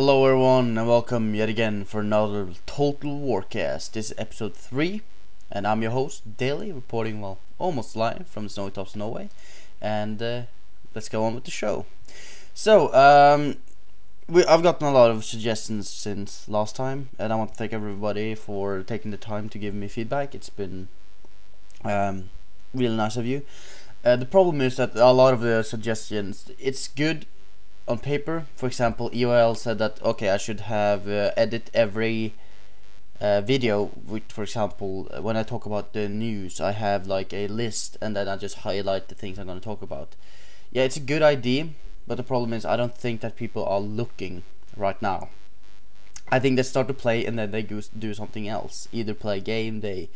Hello everyone and welcome yet again for another Total Warcast. This is episode 3 and I'm your host Daily, reporting almost live from the snowy tops of Norway. And let's go on with the show. So I've gotten a lot of suggestions since last time, and I want to thank everybody for taking the time to give me feedback. It's been really nice of you. The problem is that a lot of the suggestions, it's good on paper. For example, EOL said that okay, I should have edit every video with, for example, when I talk about the news, I have like a list and then I just highlight the things I'm going to talk about. Yeah, it's a good idea, but the problem is I don't think that people are looking right now. I think they start to play and then they do something else, either play a game, they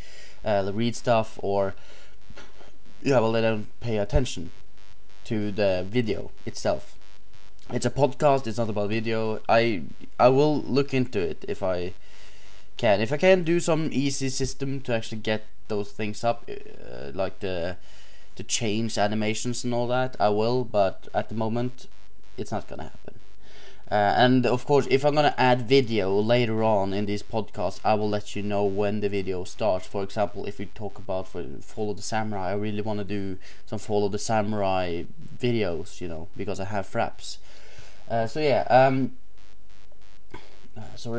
read stuff, or yeah, well, they don't pay attention to the video itself. It's a podcast, it's not about video. I will look into it if I can. If I can do some easy system to actually get those things up, like to change animations and all that, I will, but at the moment it's not gonna happen. And of course, if I'm gonna add video later on in this podcast, I will let you know when the video starts. For example, if we talk about Follow the Samurai, I really want to do some Follow the Samurai videos, you know, because I have fraps. Sorry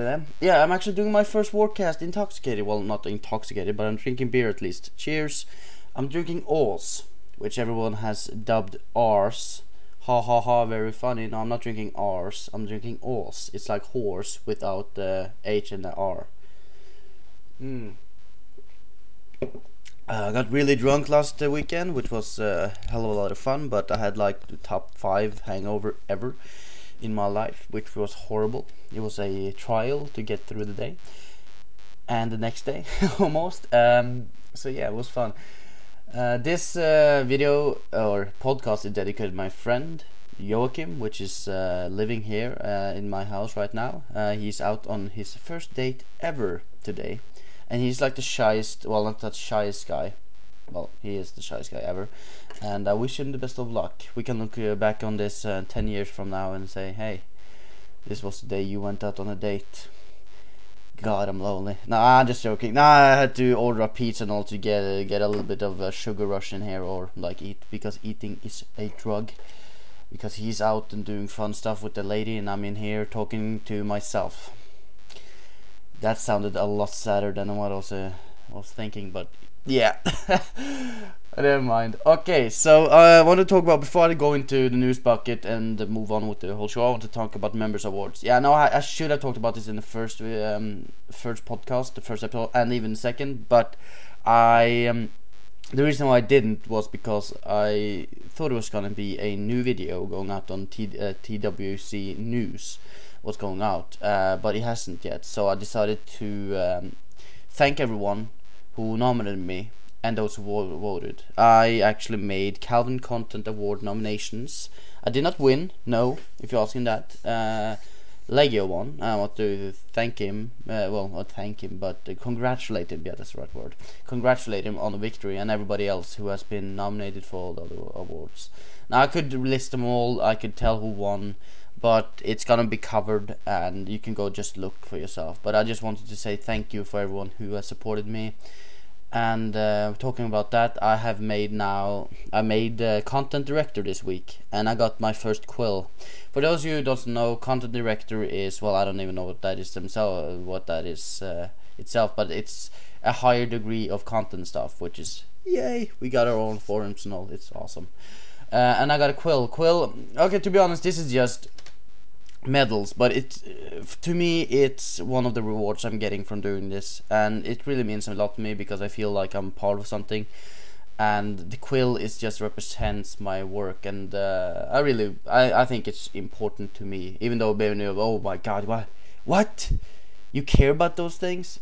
then. Yeah, I'm actually doing my first Warcast intoxicated. Well, not intoxicated, but I'm drinking beer at least. Cheers. I'm drinking Ors, which everyone has dubbed Rs. Ha ha ha, very funny. No, I'm not drinking Rs. I'm drinking Ors. It's like horse without the H and the R. I got really drunk last weekend, which was a hell of a lot of fun, but I had like the top 5 hangover ever in my life, which was horrible. It was a trial to get through the day and the next day almost. So yeah, it was fun. This video or podcast is dedicated to my friend Joachim, which is living here in my house right now. He's out on his first date ever today, and he's like the shyest, well, not that shyest guy, well, he is the shyest guy ever, and I wish him the best of luck. We can look back on this 10 years from now and say, hey, this was the day you went out on a date. God, I'm lonely. Nah, I'm just joking. Nah, I had to order a pizza and all to get a little bit of a sugar rush in here, or like eat, because eating is a drug. Because he's out and doing fun stuff with the lady, and I'm in here talking to myself. That sounded a lot sadder than what I was thinking, but yeah. Never mind. Okay, so I want to talk about, before I go into the news bucket and move on with the whole show, I want to talk about members awards. Yeah, no, I should have talked about this in the first podcast, the first episode, and even the second, but the reason why I didn't was because I thought it was gonna be a new video going out on TWC News, what's going out, but it hasn't yet. So I decided to thank everyone who nominated me and those who voted. I actually made Calvin Content Award nominations. I did not win, no, if you're asking that. Legio won. I want to thank him, well, not thank him, but congratulate him, yeah, that's the right word. Congratulate him on the victory, and everybody else who has been nominated for all the other awards. Now, I could list them all, I could tell who won, but it's gonna be covered, and you can go just look for yourself. But I just wanted to say thank you for everyone who has supported me. And talking about that, I made content director this week, and I got my first Quill. For those of you who don't know, content director is, well, I don't even know what that is itself, but it's a higher degree of content stuff, which is, yay, we got our own forums and all, it's awesome. And I got a Quill, okay, to be honest, this is just medals, but to me it's one of the rewards I'm getting from doing this, and it really means a lot to me because I feel like I'm part of something, and the Quill is just represents my work, and I think it's important to me, even though oh my god, what you care about those things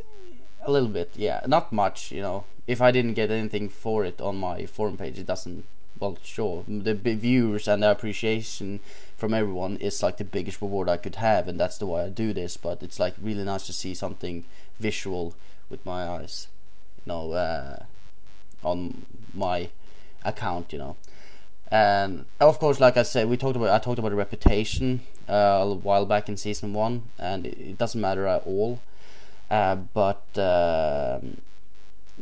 a little bit, yeah, not much, you know. If I didn't get anything for it on my forum page, it doesn't, well, sure, the viewers and the appreciation from everyone is like the biggest reward I could have, and that's the way I do this. But it's like really nice to see something visual with my eyes, you know, on my account, you know. And of course, like I said, I talked about the reputation a while back in season 1, and it doesn't matter at all. But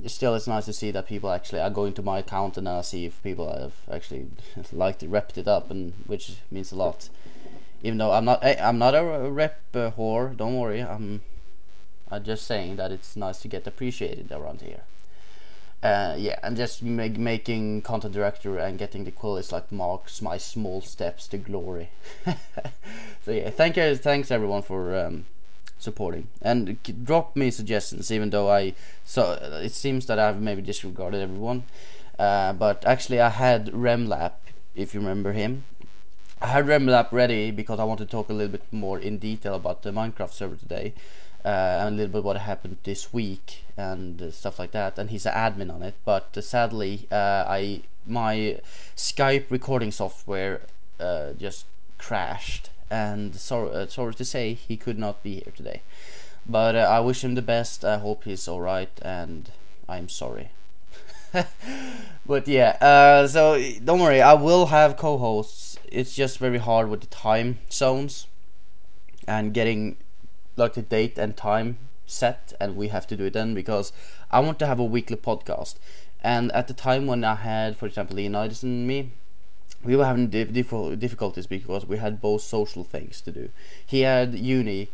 still, it's nice to see that people actually are going to my account, and I see if people have actually liked it, repped it up, and which means a lot. Even though I'm not a rep whore, don't worry. I'm just saying that it's nice to get appreciated around here. Yeah, and just making content director and getting the Quill is like marks my small steps to glory. So yeah, thanks everyone for supporting, and drop me suggestions. Even though it seems that I've maybe disregarded everyone, but actually I had Ramlab, if you remember him. I had Ramlab ready because I want to talk a little bit more in detail about the Minecraft server today. And a little bit what happened this week and stuff like that, and he's an admin on it, but sadly my Skype recording software just crashed, and sorry to say he could not be here today, but I wish him the best. I hope he's alright, and I'm sorry. But yeah, so don't worry, I will have co-hosts. It's just very hard with the time zones and getting like the date and time set, and we have to do it then because I want to have a weekly podcast. And at the time when I had, for example, Leonidas and me, we were having difficulties because we had both social things to do. He had uni,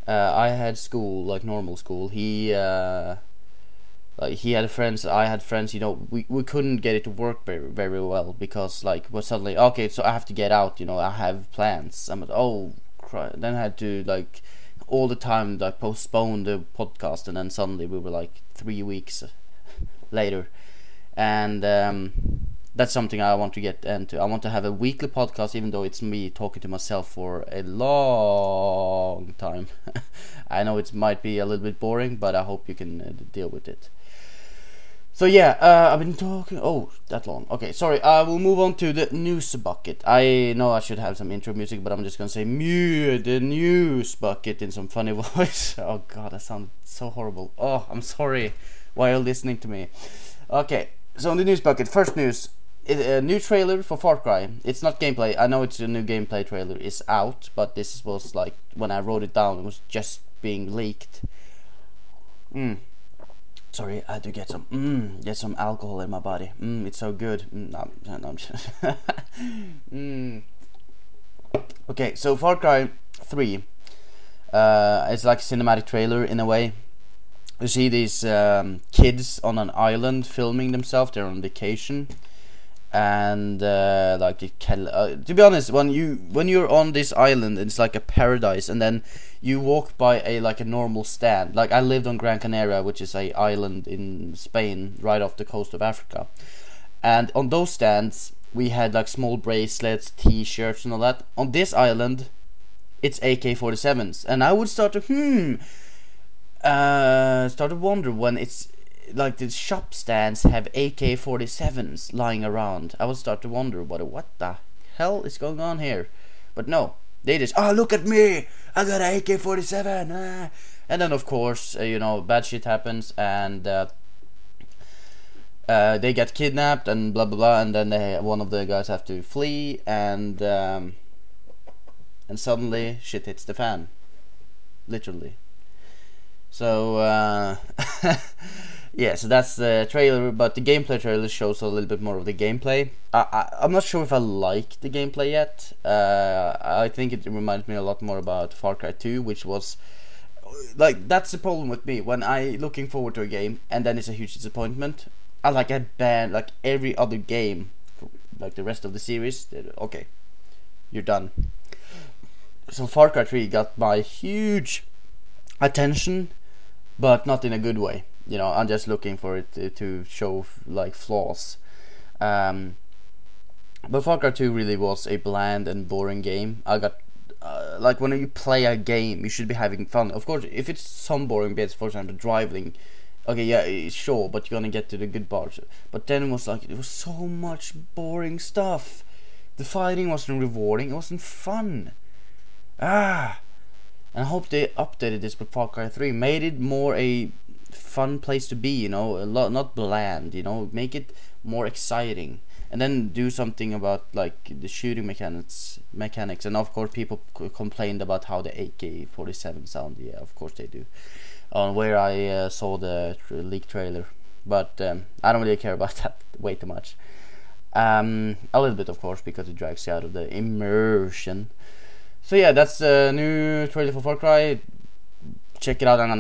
I had school, like normal school. He had friends, I had friends. You know, we couldn't get it to work very well because like we're suddenly okay, so I have to get out. You know, I have plans. I'm like, oh, then I had to like all the time like postpone the podcast, and then suddenly we were like 3 weeks later, and that's something I want to get into. I want to have a weekly podcast, even though it's me talking to myself for a long time. I know it might be a little bit boring, but I hope you can deal with it. So yeah, I've been talking, that long. Okay, sorry, we'll move on to the news bucket. I know I should have some intro music, but I'm just gonna say the news bucket in some funny voice. Oh god, that sounds so horrible. Oh, I'm sorry while you're listening to me. Okay, so on the news bucket, first news, a new trailer for Far Cry. It's not gameplay, I know it's a new gameplay trailer, is out, but this was like, when I wrote it down, it was just being leaked. Sorry, I had to get some alcohol in my body. It's so good. No, I'm just Okay, so Far Cry 3. It's like a cinematic trailer in a way. You see these kids on an island filming themselves. They're on vacation, and to be honest, when you're on this island, it's like a paradise, and then you walk by a normal stand. Like I lived on Gran Canaria, which is a island in Spain, right off the coast of Africa, and on those stands we had like small bracelets, t-shirts, and all that. On this island, it's AK-47s, and I would start to wonder when it's like the shop stands have AK-47s lying around. I would start to wonder what the hell is going on here. But no, they just, look at me, I got an AK-47. And then of course, bad shit happens, and they get kidnapped and blah blah blah, and then one of the guys have to flee, and suddenly shit hits the fan, literally. So yeah, so that's the trailer, but the gameplay trailer shows a little bit more of the gameplay. I'm not sure if I like the gameplay yet. I think it reminds me a lot more about Far Cry 2, which was like, that's the problem with me when I looking forward to a game and then it's a huge disappointment. I ban like every other game, like the rest of the series. Okay, you're done. So Far Cry 3 got my huge attention, but not in a good way. I'm just looking for it to show like flaws. But Far Cry 2 really was a bland and boring game. I got like, when you play a game, you should be having fun. Of course, if it's some boring bits, for example driving, okay, yeah, sure, but you're gonna get to the good parts. But then it was so much boring stuff. The fighting wasn't rewarding, it wasn't fun. And I hope they updated this with Far Cry 3, made it more a fun place to be, a lot, not bland, make it more exciting. and then do something about like the shooting mechanics. And of course people complained about how the AK-47 sound. Yeah, of course they do, on where I saw the leak trailer, but I don't really care about that way too much. A little bit of course, because it drags you out of the immersion. So yeah, that's the new trailer for Far Cry. Check it out, and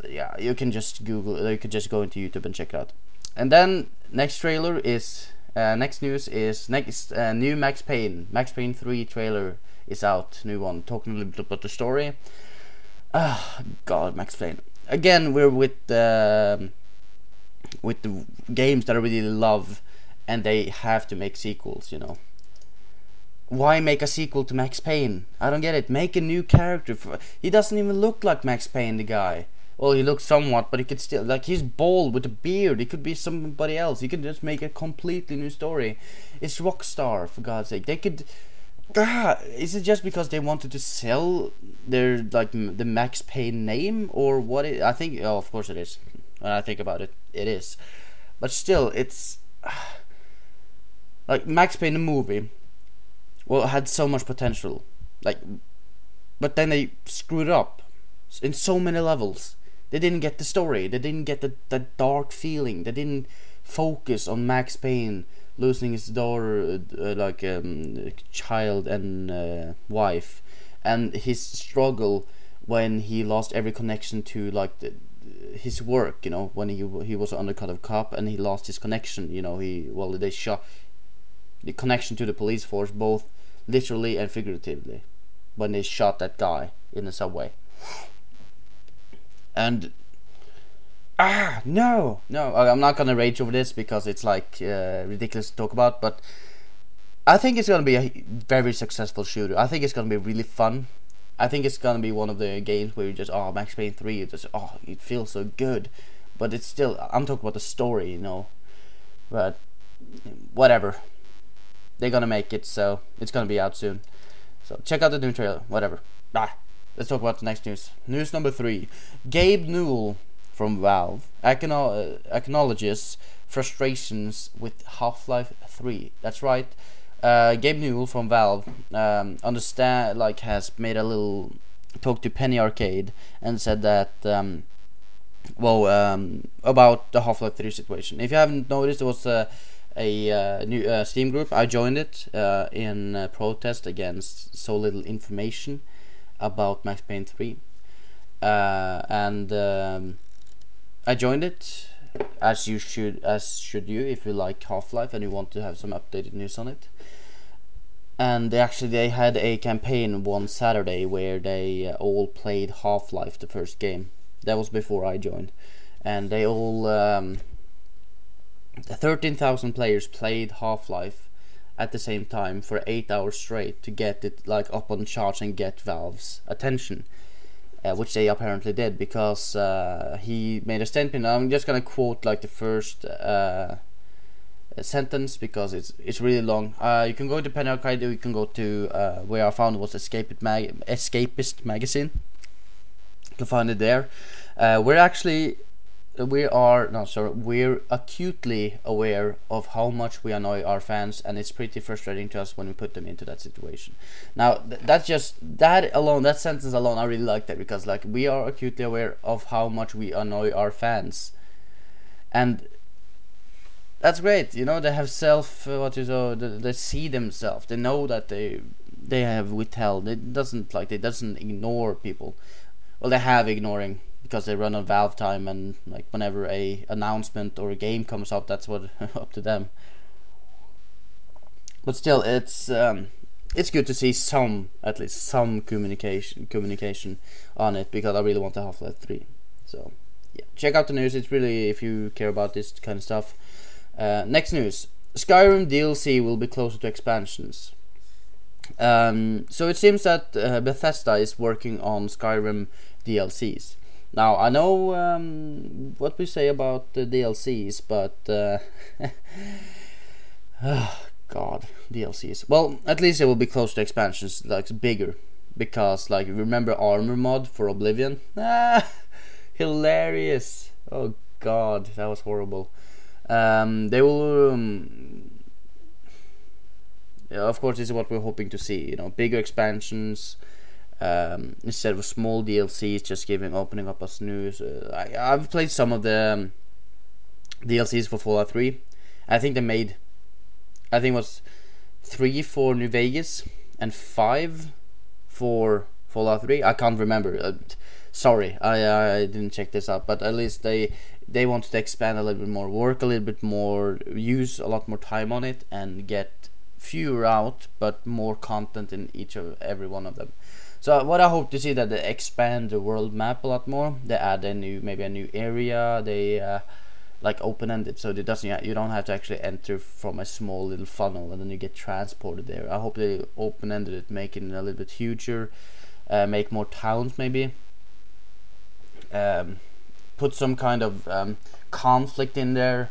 yeah, you can just Google, you could just go into YouTube and check it out. And then next news is new Max Payne 3 trailer is out, new one, talking a little bit about the story. God, Max Payne again. We're with the games that I really love, and they have to make sequels, you know. Why make a sequel to Max Payne? I don't get it. Make a new character. He doesn't even look like Max Payne, the guy. Well, he looks somewhat, but he could still, like, he's bald with a beard. He could be somebody else. You could just make a completely new story. It's Rockstar, for God's sake. They could. Is it just because they wanted to sell their, like, the Max Payne name, or what? I think, oh, of course it is. When I think about it, it is. But still, it's like Max Payne the movie. Well, it had so much potential, like, but then they screwed up in so many levels. They didn't get the story. They didn't get the dark feeling. They didn't focus on Max Payne losing his daughter, child and wife, and his struggle when he lost every connection to, like, his work. You know, when he was an undercover cop and he lost his connection. You know, they shot the connection to the police force, both literally and figuratively, when they shot that guy in the subway. And no, I'm not gonna rage over this because it's like ridiculous to talk about, but I think it's gonna be a very successful shooter. I think it's gonna be really fun. I think it's gonna be one of the games where you just, Max Payne 3, it feels so good, but it's still, I'm talking about the story, you know. But whatever, they're gonna make it, so it's gonna be out soon. So check out the new trailer, whatever. Let's talk about the next news. News number 3. Gabe Newell from Valve acknowledges frustrations with Half-Life 3. That's right. Gabe Newell from Valve has made a little talk to Penny Arcade and said that about the Half-Life 3 situation. If you haven't noticed, there was a new Steam group. I joined it in protest against so little information about Max Payne 3, and I joined it, as should you, if you like Half-Life and you want to have some updated news on it. And they had a campaign one Saturday where they all played Half-Life, the first game. That was before I joined, and they all 13,000 players played Half-Life at the same time for 8 hours straight to get it, like, up on charts and get Valve's attention, which they apparently did, because he made a statement. I'm just gonna quote like the first sentence because it's really long. You can go to Penny Arcade, you can go to where I found it was Escapist magazine. You can find it there. We're acutely aware of how much we annoy our fans, and it's pretty frustrating to us when we put them into that situation. Now, that sentence alone, I really like that, because, like, we are acutely aware of how much we annoy our fans, and that's great. You know, they have they see themselves. They know that they have withheld. It doesn't ignore people. Well, they have ignoring, because they run on Valve time, and like whenever a announcement or a game comes up, that's what up to them. But still, it's good to see at least some communication on it, because I really want to Half-Life 3. So yeah, check out the news. It's really, if you care about this kind of stuff. Next news: Skyrim DLC will be closer to expansions. So it seems that Bethesda is working on Skyrim DLCs. Now, I know what we say about the DLCs, but oh God, DLCs. Well, at least it will be close to expansions, like bigger, because, like, remember Armor mod for Oblivion? Hilarious! Oh God, that was horrible. They will of course, this is what we're hoping to see. You know, bigger expansions instead of small DLCs, just opening up us news. I've played some of the DLCs for Fallout 3. I think they made, I think it was 3 for New Vegas and 5 for Fallout 3. I can't remember. Sorry, I didn't check this out, but at least they wanted to expand a little bit more, work a little bit more, use a lot more time on it, and get fewer out, but more content in every one of them. So what I hope to see that they expand the world map a lot more. They add maybe a new area. They like open-ended, so you don't have to actually enter from a small little funnel and then you get transported there. I hope they open-ended it, make it a little bit huger, make more towns maybe. Put some kind of conflict in there,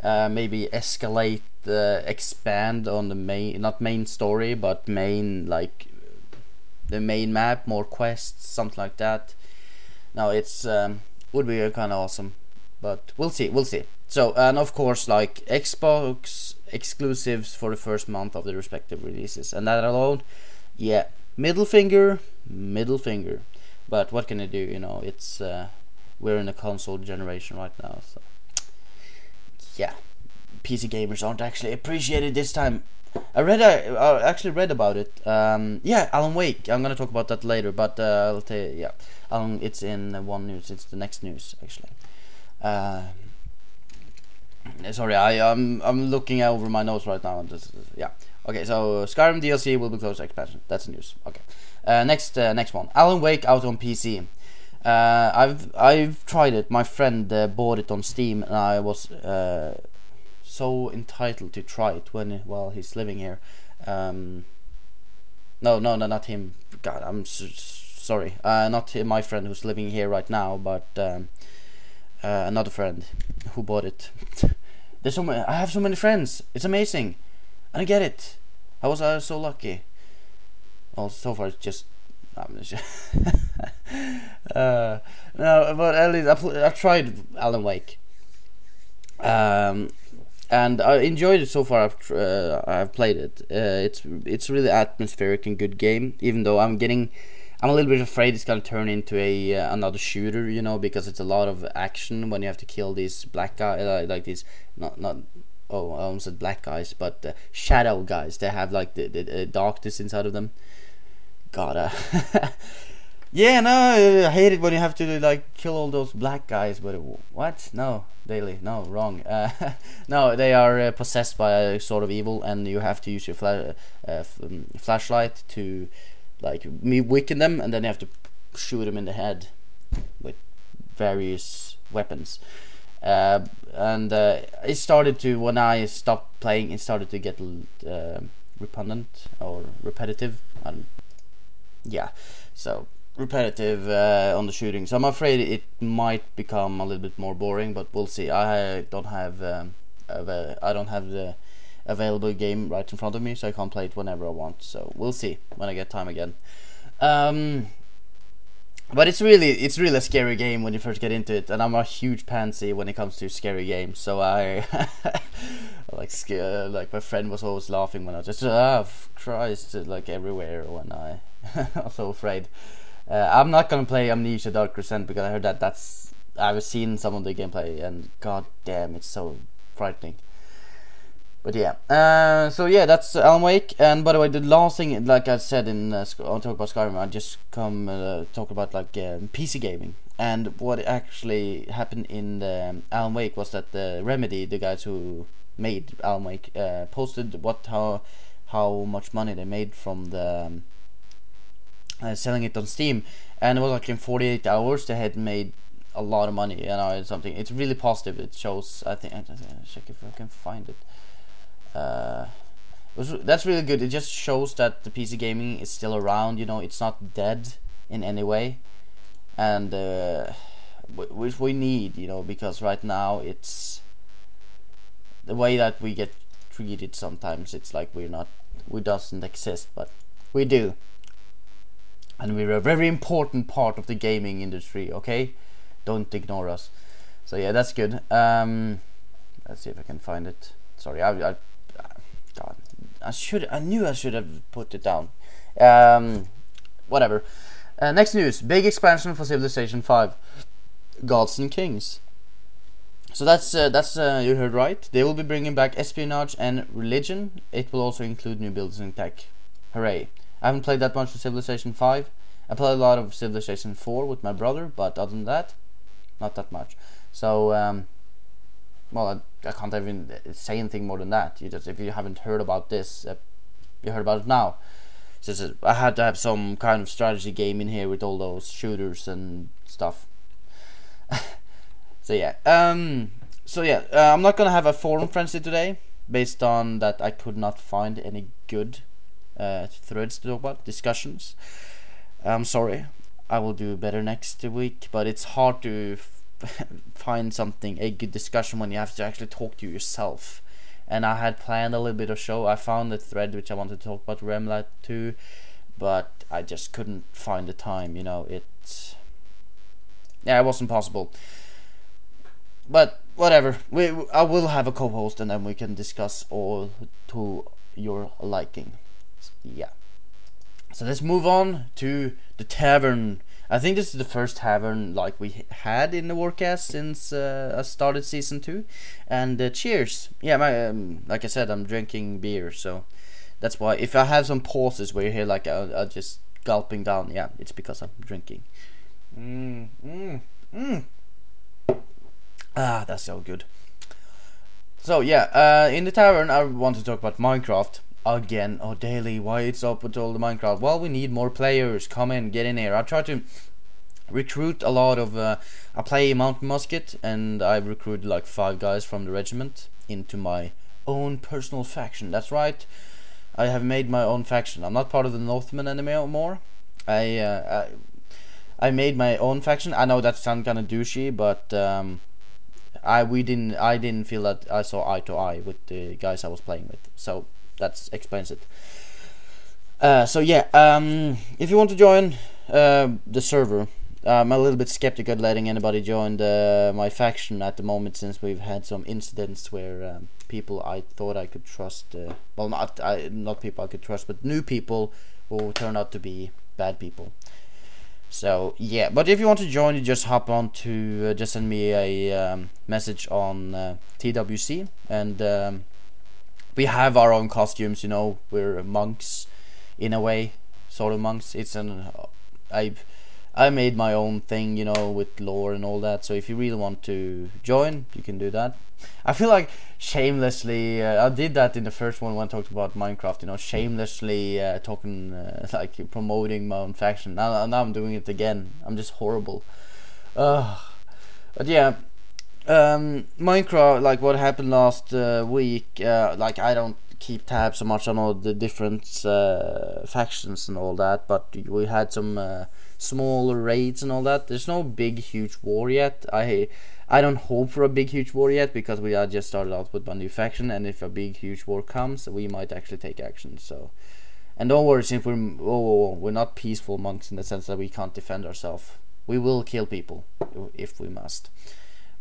maybe escalate, expand on the not main story, but like the main map, more quests, something like that. Now it's would be kind of awesome, but we'll see. So, and of course, like Xbox exclusives for the first month of the respective releases, and that alone, yeah, middle finger. But what can I do? You know, it's we're in a console generation right now, so yeah, PC gamers aren't actually appreciated this time. I actually read about it. Yeah, Alan Wake. I'm gonna talk about that later, but I'll tell you. Yeah, it's in one news. It's the next news actually. Sorry, I'm looking over my notes right now. And yeah. Okay, so Skyrim DLC will be closed to expansion. That's the news. Okay. Next one. Alan Wake out on PC. I've tried it. My friend bought it on Steam, and I was so entitled to try it while he's living here. No, not him. God, I'm sorry. Not him, my friend who's living here right now, but another friend who bought it. There's so many. I have so many friends. It's amazing. I don't get it. I was so lucky. Well, so far it's just. No, but at least I've tried Alan Wake, and I enjoyed it so far. I've played it. It's really atmospheric and good game. Even though I'm a little bit afraid it's gonna turn into another shooter, you know, because it's a lot of action when you have to kill these black guys, like these not oh, I almost said black guys, but shadow guys. They have like the darkness inside of them. God, yeah, no, I hate it when you have to like kill all those black guys. But what? No, daily, no, wrong. No, they are possessed by a sort of evil, and you have to use your flashlight to like weaken them, and then you have to shoot them in the head with various weapons. And it started to, when I stopped playing, it started to get repugnant or repetitive. Yeah, so repetitive on the shooting. So I'm afraid it might become a little bit more boring, but we'll see. I don't have the available game right in front of me, so I can't play it whenever I want. So we'll see when I get time again. But it's really a scary game when you first get into it, and I'm a huge pansy when it comes to scary games. So I like my friend was always laughing when I just Christ, like everywhere when I I'm so afraid. I'm not gonna play Amnesia Dark Descent because I heard I've seen some of the gameplay, and god damn, it's so frightening. But yeah, so yeah, that's Alan Wake. And by the way, the last thing, like I said I'll talk about Skyrim, I just talk about like PC gaming. And what actually happened in the Alan Wake was that the Remedy, the guys who made Alan Wake, posted how much money they made from the selling it on Steam, and it was like in 48 hours they had made a lot of money. You know, something. It's really positive. It shows. I think I'll check if I can find it. That's really good. It just shows that the PC gaming is still around. You know, it's not dead in any way, and which we need. You know, because right now it's the way that we get treated. Sometimes it's like we doesn't exist, but we do. And we're a very important part of the gaming industry, okay? Don't ignore us. So yeah, that's good. Let's see if I can find it. Sorry, God, I knew I should have put it down. Whatever. Next news: big expansion for Civilization 5, Gods and Kings. So that's you heard right. They will be bringing back espionage and religion. It will also include new builds and tech. Hooray! I haven't played that much of Civilization 5. I played a lot of Civilization 4 with my brother, but other than that, not that much. So, well, I can't even say anything more than that. If you haven't heard about this, you heard about it now. So I had to have some kind of strategy game in here with all those shooters and stuff. So yeah, I'm not gonna have a forum frenzy today, based on that I could not find any good threads to talk about, discussions. I'm sorry, I will do better next week, but it's hard to find a good discussion when you have to actually talk to yourself. And I had planned a little bit of show. I found a thread which I wanted to talk about Ramlab 2, but I just couldn't find the time, you know. It wasn't possible. But whatever, I will have a co-host, and then we can discuss all to your liking. Yeah. So let's move on to the Tavern. I think this is the first Tavern like we had in the Warcast since I started season 2. And cheers. Yeah, like I said, I'm drinking beer, so that's why. If I have some pauses where you hear like I'll just gulping down, yeah, it's because I'm drinking. Ah, that's so good. So yeah, in the Tavern I want to talk about Minecraft again. Oh, daily, why it's up with all the Minecraft? Well, we need more players. Come in, get in here. I try to recruit a lot of I play Mountain Musket, and I've recruited like 5 guys from the regiment into my own personal faction. That's right, I have made my own faction. I'm not part of the Northmen anymore. I made my own faction. I know that sounds kind of douchey, but I didn't feel that I saw eye to eye with the guys I was playing with, so that explains it. So yeah, if you want to join the server, I'm a little bit skeptical letting anybody join my faction at the moment, since we've had some incidents where people I thought I could trust, well, not people I could trust, but new people who turned out to be bad people. So yeah, but if you want to join, you just hop on to just send me a message on TWC, and we have our own costumes. You know, we're monks in a way, sort of monks. I made my own thing, you know, with lore and all that. So if you really want to join, you can do that. I feel like shamelessly, I did that in the first one when I talked about Minecraft, you know, shamelessly talking, like promoting my own faction. Now I'm doing it again. I'm just horrible. But yeah, Minecraft, like what happened last week, like I don't keep tabs so much on all the different factions and all that, but we had some smaller raids and all that. There's no big huge war yet. I don't hope for a big huge war yet, because we just started out with my new faction, and if a big huge war comes, we might actually take action. So, and don't worry, since we're not peaceful monks in the sense that we can't defend ourselves. We will kill people if we must,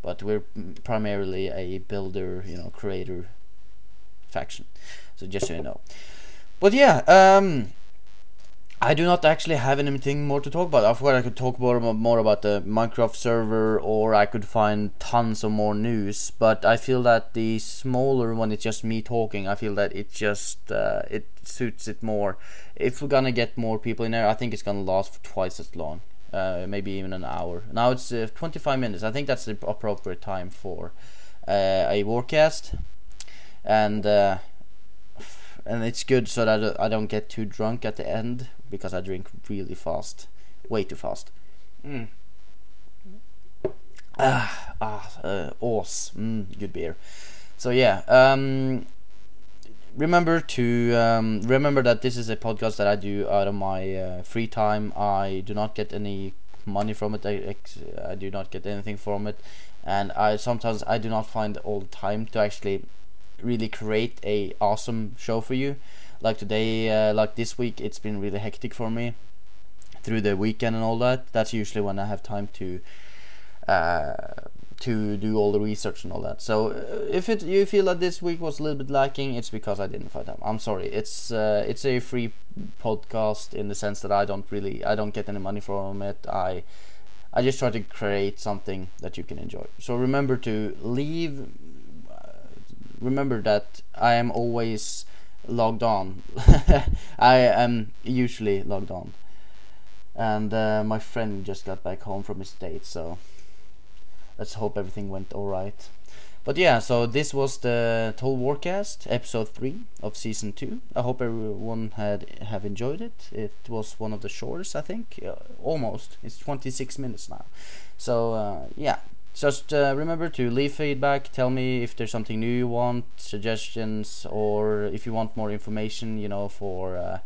but we're primarily a builder, you know, creator faction. So just so you know. But yeah, I do not actually have anything more to talk about. I thought I could talk more about the Minecraft server, or I could find tons of more news. But I feel that the smaller one, it's just me talking, I feel that it just it suits it more. If we're gonna get more people in there, I think it's gonna last for twice as long, maybe even an hour. Now it's 25 minutes. I think that's the appropriate time for a Warcast, and it's good so that I don't get too drunk at the end, because I drink really fast, way too fast. Good beer. So yeah, remember that this is a podcast that I do out of my free time. I do not get any money from it. I do not get anything from it, and sometimes I do not find all the time to actually really create a awesome show for you. Like today, like this week, it's been really hectic for me through the weekend and all that. That's usually when I have time to to do all the research and all that. So if you feel that this week was a little bit lacking, it's because I didn't find time. I'm sorry. It's a free podcast in the sense that I don't get any money from it. I just try to create something that you can enjoy. So remember to leave. Remember that I am always logged on. I am usually logged on. And my friend just got back home from his date, so let's hope everything went alright. But yeah, so this was the Total Warcast, episode 3 of season 2. I hope everyone have enjoyed it. It was one of the shortest, I think. Almost. It's 26 minutes now. So yeah, just remember to leave feedback. Tell me if there's something new you want, suggestions, or if you want more information, you know, for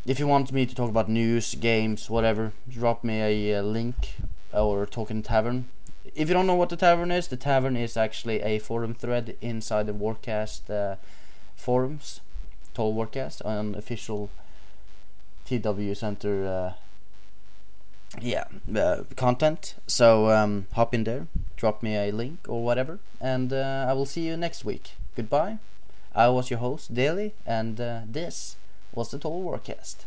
if you want me to talk about news, games, whatever, drop me a link or talk in Tavern. If you don't know what the Tavern is actually a forum thread inside the Warcast forums, Total Warcast, on official TW Center content. So hop in there, drop me a link or whatever, and I will see you next week. Goodbye. I was your host, Daily, and this was the Total Warcast.